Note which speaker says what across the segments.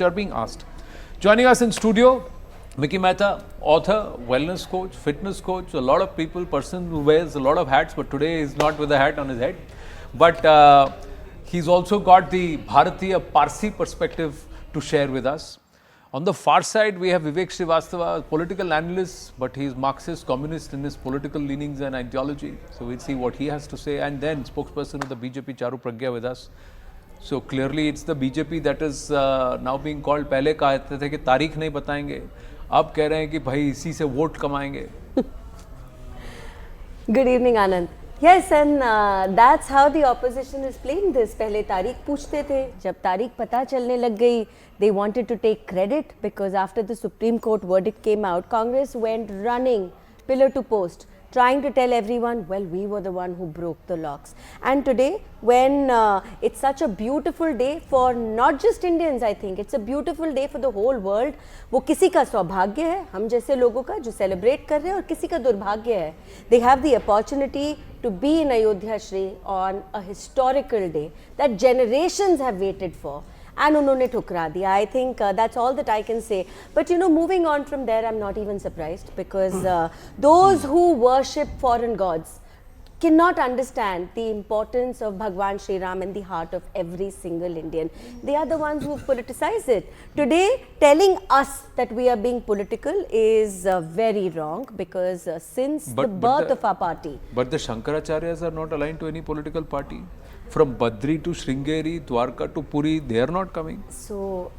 Speaker 1: are being asked. Joining us in studio, Mickey Mehta, author, wellness coach, fitness coach, a lot of people, person who wears a lot of hats, but today is not with a hat on his head. But he's also got the Bharatiya Parsi perspective to share with us. On the far side, we have Vivek Srivastava, political analyst, but he's Marxist, communist in his political leanings and ideology. So we'll see what he has to say. And then spokesperson of the BJP, Charu Pragya, with us. So clearly it's the BJP that is now being called. पहले कहते थे कि तारीख नहीं बताएंगे, अब कह रहे हैं कि भाई इसी से वोट कमाएंगे.
Speaker 2: Good evening, Anand. Yes, and that's how the opposition is playing this. पहले तारीख पूछते थे, जब तारीख पता चलने लग गई, they wanted to take credit because after the Supreme Court verdict came out, Congress went running pillar to post, trying to tell everyone, well, we were the one who broke the locks. And today, when it's such a beautiful day for not just Indians, I think, it's a beautiful day for the whole world. वो किसी का सौभाग्य है, हम जैसे लोगों का जो celebrate कर रहे हैं और किसी का दुर्भाग्य है. They have the opportunity to be in Ayodhya Shri on a historical day that generations have waited for. And उन्होंने ठुकरा दिया. I think that's all that I can say. But you know, moving on from there, I'm not even surprised because those who worship foreign gods cannot understand the importance of Bhagwan Shri Ram in the heart of every single Indian. They are the ones who politicize it. Today, telling us that we are being political is very wrong because since the birth of our party.
Speaker 1: But the Shankaracharyas are not aligned to any political party. From Badri to Sringeri, Dwarka to Puri, they are not coming.
Speaker 2: So,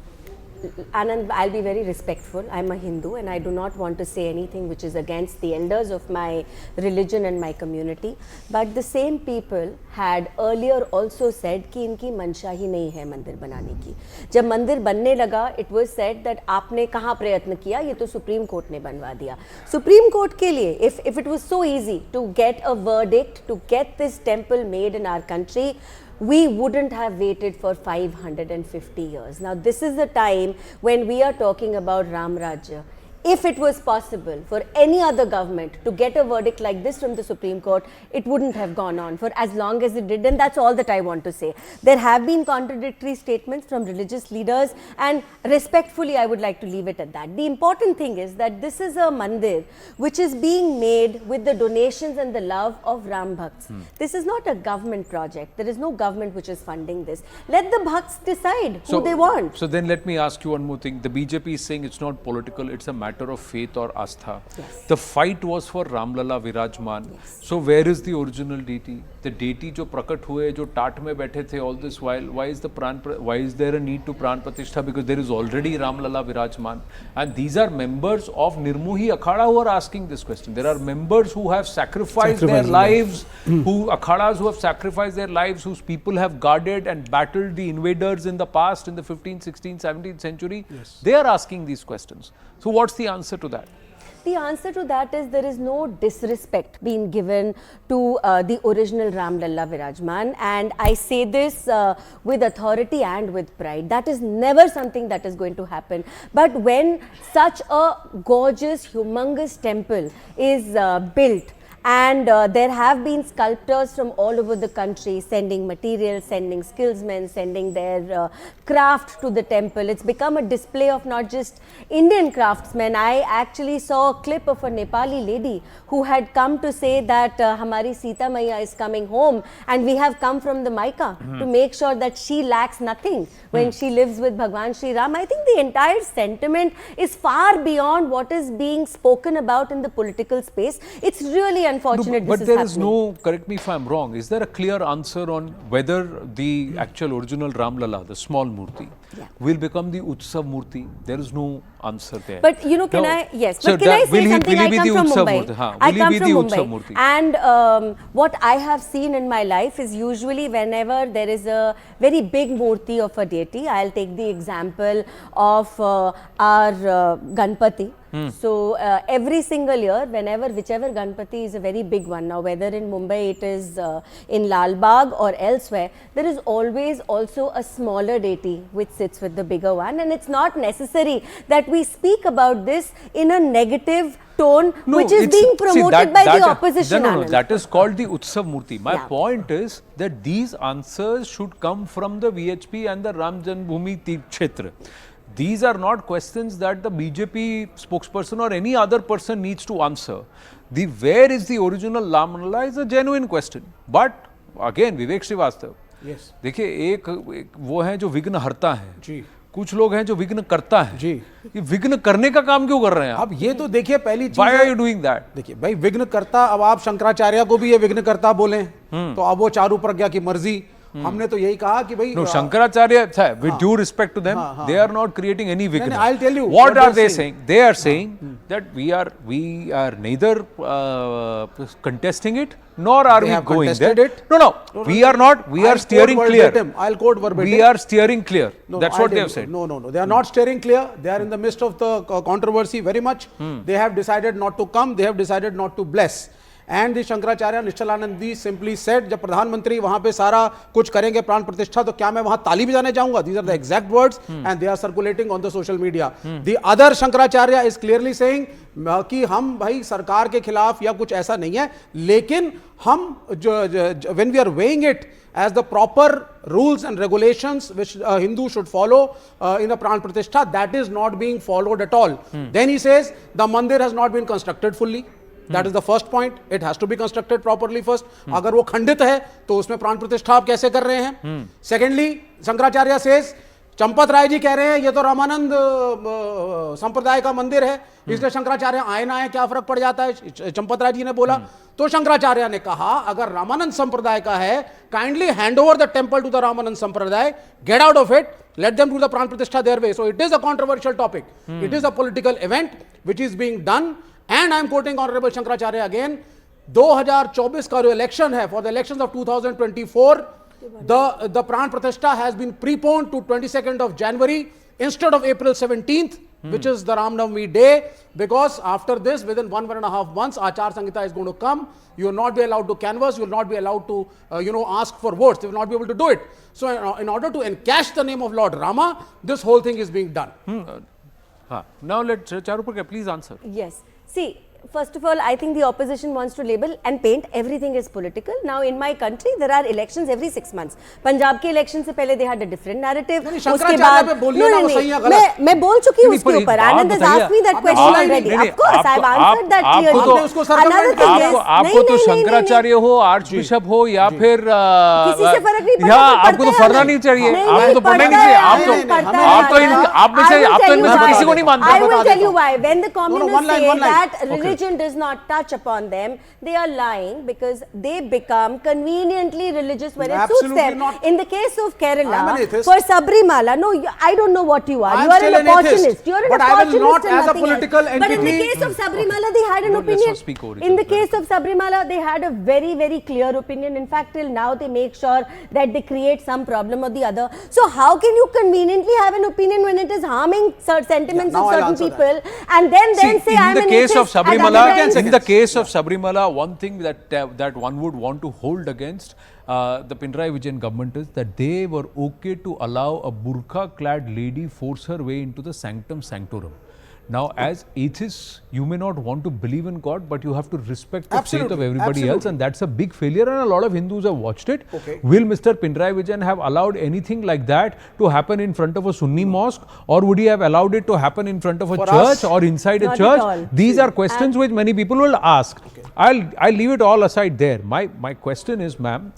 Speaker 2: Anand, I'll be very respectful. I'm a Hindu and I do not want to say anything which is against the elders of my religion and my community. But the same people had earlier also said कि इनकी मंशा ही नहीं है मंदिर बनाने की. जब मंदिर बनने लगा, it was said that आपने कहाँ प्रयत्न किया, ये तो सुप्रीम कोर्ट ने बनवा दिया. सुप्रीम कोर्ट के लिए, if it was so easy to get a verdict, to get this temple made in our country, we wouldn't have waited for 550 years. Now, this is the time when we are talking about Ram Rajya. If it was possible for any other government to get a verdict like this from the Supreme Court, it wouldn't have gone on for as long as it did, and that's all that I want to say. There have been contradictory statements from religious leaders, and respectfully, I would like to leave it at that. The important thing is that this is a mandir which is being made with the donations and the love of Ram Bhakts. This is not a government project. There is no government which is funding this. Let the Bhakts decide who they want.
Speaker 1: So then let me ask you one more thing. The BJP is saying it's not political, it's a matter of faith or astha.
Speaker 2: Yes.
Speaker 1: The fight was for Ramlala Virajman.
Speaker 2: Yes.
Speaker 1: So where is the original deity? The deity जो प्रकट हुए, जो टाट में बैठे थे all this while, why is there a need to pran pratishtha? Because there is already Ramlala Virajman. And these are members of Nirmohi Akhada who are asking this question. There are members who have sacrificed their lives, akhadas who have sacrificed their lives, whose people have guarded and battled the invaders in the past, in the 15th, 16th, 17th century. Yes. They are asking these questions. So what's the answer to that?
Speaker 2: The answer to that is there is no disrespect being given to the original Ramlala Virajman, and I say this with authority and with pride. That is never something that is going to happen. But when such a gorgeous, humongous temple is built, and there have been sculptors from all over the country sending materials, sending skillsmen, sending their craft to the temple. It's become a display of not just Indian craftsmen. I actually saw a clip of a Nepali lady who had come to say that Hamari Sita Maiya is coming home and we have come from the Maika to make sure that she lacks nothing when she lives with Bhagwan Shri Ram. I think the entire sentiment is far beyond what is being spoken about in the political space. It's really unfortunate
Speaker 1: but
Speaker 2: this
Speaker 1: there
Speaker 2: is
Speaker 1: is no, correct me if I'm wrong, is there a clear answer on whether the actual original Ramlala, the small Murti, will become the Utsav Murti? There is no answer there.
Speaker 2: But you know, can I, yes, but can I say something? I come from Mumbai. I come from Mumbai. And what I have seen in my life is usually whenever there is a very big Murti of a deity, I'll take the example of our Ganpati. So every single year, whichever Ganpati is a very big one, now whether in Mumbai it is in Lal Bagh or elsewhere, there is always also a smaller deity which sits with the bigger one, and it's not necessary that we speak about this in a negative tone, which is being promoted by the opposition.
Speaker 1: No, that is called the Utsav Murti. My point is that these answers should come from the VHP and the Ram Janmabhoomi Tirth Kshetra. these are not questions that the BJP spokesperson or any other person needs to answer. The where is the original Ram Lalla is a genuine question. But again, Vivek Srivastava,
Speaker 3: Yes.
Speaker 1: देखिए एक वो है जो विघ्न हरता है
Speaker 3: जी।
Speaker 1: कुछ लोग हैं जो विघ्न करता है
Speaker 3: जी।
Speaker 1: ये विघ्न करने का काम क्यों कर रहे हैं आप?
Speaker 3: अब ये तो देखिए पहली चीज
Speaker 1: Why
Speaker 3: है-
Speaker 1: are you doing that?
Speaker 3: देखिए भाई विघ्न करता, अब आप शंकराचार्य को भी ये विघ्न करता बोले तो अब वो चारू प्रज्ञा की मर्जी। हमने तो यही कहा कि भाई
Speaker 1: No, Shankaracharya, with due respect to them, they are not creating any
Speaker 3: नहीं,
Speaker 1: Vigna.
Speaker 3: I'll tell you
Speaker 1: What
Speaker 3: what
Speaker 1: are
Speaker 3: they're
Speaker 1: they saying? They are saying that we are neither contesting it, nor are
Speaker 3: They
Speaker 1: we
Speaker 3: have
Speaker 1: going
Speaker 3: contested
Speaker 1: there.
Speaker 3: it.
Speaker 1: No, we are not. We are steering clear.
Speaker 3: I'll quote verbatim.
Speaker 1: We are steering clear.
Speaker 3: No,
Speaker 1: That's
Speaker 3: I'll
Speaker 1: what they
Speaker 3: tell
Speaker 1: have
Speaker 3: you.
Speaker 1: said.
Speaker 3: No. They are not steering clear. They are in the midst of the controversy very much. They have decided not to come. They have decided not to bless. And the Shankaracharya Nischalaनंद ji simply said, जब प्रधानमंत्री वहां पे सारा कुछ करेंगे प्राण प्रतिष्ठा तो क्या मैं वहां ताली बजाने जाऊंगा? These are the exact words and they are circulating on the social media. The other Shankaracharya is clearly saying कि हम भाई सरकार के खिलाफ या कुछ ऐसा नहीं है, लेकिन हम when we are weighing it as the proper rules and regulations which a Hindu should follow in a pran pratishtha, that is not being followed at all. Then he says the mandir has not been constructed fully. That is the first point. It has to be constructed properly first. अगर वो खंडित है तो उसमें प्राण प्रतिष्ठा आप कैसे कर रहे हैं? Secondly, शंकराचार्य says चंपत राय जी कह रहे हैं ये तो रामानंद संप्रदाय का मंदिर है, इसलिए शंकराचार्य आए ना आए क्या फर्क पड़ जाता है? चंपत राय जी ने बोला। तो शंकराचार्य ने कहा अगर रामानंद संप्रदाय का है, kindly hand over the temple to the Ramanand Sampradaya, get out of it, let them do the pran pratishtha their way. So it is a controversial topic. It is a political event which is being done. And I am quoting Honorable Shankaracharya again. 2024 का जो election है, for the elections of 2024, the pran pratishtha has been preponed to 22nd of January instead of April 17th, which is the Ram Navami day, because after this, within 1.5 months, Achar Sanhita is going to come. You will not be allowed to canvass. You will not be allowed to, ask for votes. You will not be able to do it. So, in order to encash the name of Lord Rama, this whole thing is being done.
Speaker 1: Now let Charupaka please answer.
Speaker 2: Yes. See, first of all, I think the opposition wants to label and paint everything as political. Now, in my country, there are elections every 6 months. Punjab के election से पहले they had a different narrative. उसके बाद मैं बोल चुकी हूँ उसके ऊपर. Anand has asked me that question already. Of course, I have answered that clearly. Another thing is,
Speaker 1: आपको तो शंकराचार्य हो, आर्च बिशप हो या फिर
Speaker 2: किसी से फर्क नहीं पड़ता.
Speaker 1: आपको तो पढ़ना नहीं चाहिए. आपको तो पढ़ना नहीं चाहिए. आप तो इनमें से किसी को नहीं मानते.
Speaker 2: I will tell you why. When the communists say that religion does not touch upon them, they are lying because they become conveniently religious when it suits them.
Speaker 3: Not.
Speaker 2: In the case of Kerala,
Speaker 3: an
Speaker 2: for Sabrimala, no, I don't know what you are. You are an opportunist. You are an opportunist
Speaker 3: not
Speaker 2: and
Speaker 3: as a
Speaker 2: nothing
Speaker 3: political
Speaker 2: else. But in the
Speaker 3: entity.
Speaker 2: case of Sabrimala, they had an opinion. In the case of Sabrimala, they had a very, very clear opinion. In fact, till now, they make sure that they create some problem or the other. So how can you conveniently have an opinion when it is harming sentiments of certain people and then say I am an atheist?
Speaker 1: In the case of Sabrimala, one thing that one would want to hold against the Pinarayi Vijayan government is that they were okay to allow a burqa-clad lady force her way into the sanctum sanctorum. Now, as atheists, you may not want to believe in God, but you have to respect the faith of everybody else, and that's a big failure. And a lot of Hindus have watched it.
Speaker 3: Okay.
Speaker 1: Will Mr. Pinarayi Vijayan have allowed anything like that to happen in front of a Sunni mosque, or would he have allowed it to happen in front of a church or inside a church? These are questions which many people will ask.
Speaker 3: Okay.
Speaker 1: I'll leave it all aside there. My question is, ma'am,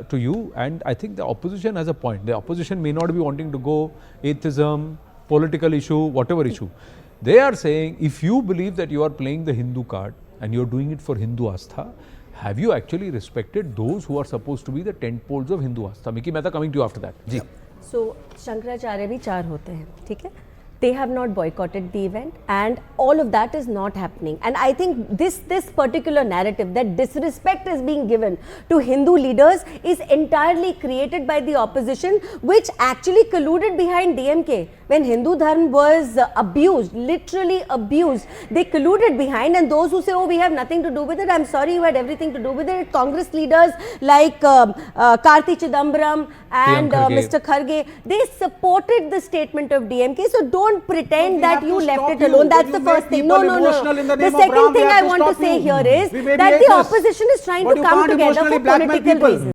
Speaker 1: to you, and I think the opposition has a point. The opposition may not be wanting to go atheism, political issue, whatever issue. They are saying, if you believe that you are playing the Hindu card and you are doing it for Hindu Astha, have you actually respected those who are supposed to be the tent poles of Hindu Astha? Miki Mehta, coming to you after that. Ji.
Speaker 2: So, Shankaracharya bhi 4 होते हैं, ठीक है? They have not boycotted the event and all of that is not happening. And I think this particular narrative that disrespect is being given to Hindu leaders is entirely created by the opposition, which actually colluded behind DMK. When Hindu Dharma was abused, literally abused, they colluded behind, and those who say, oh, we have nothing to do with it, I'm sorry, you had everything to do with it. Congress leaders like Karti Chidambaram and Mr. Kharge, they supported the statement of DMK. So don't pretend that you left it alone. That's the first thing. No. The second thing I want to say here is that the opposition is trying to come together for political reasons.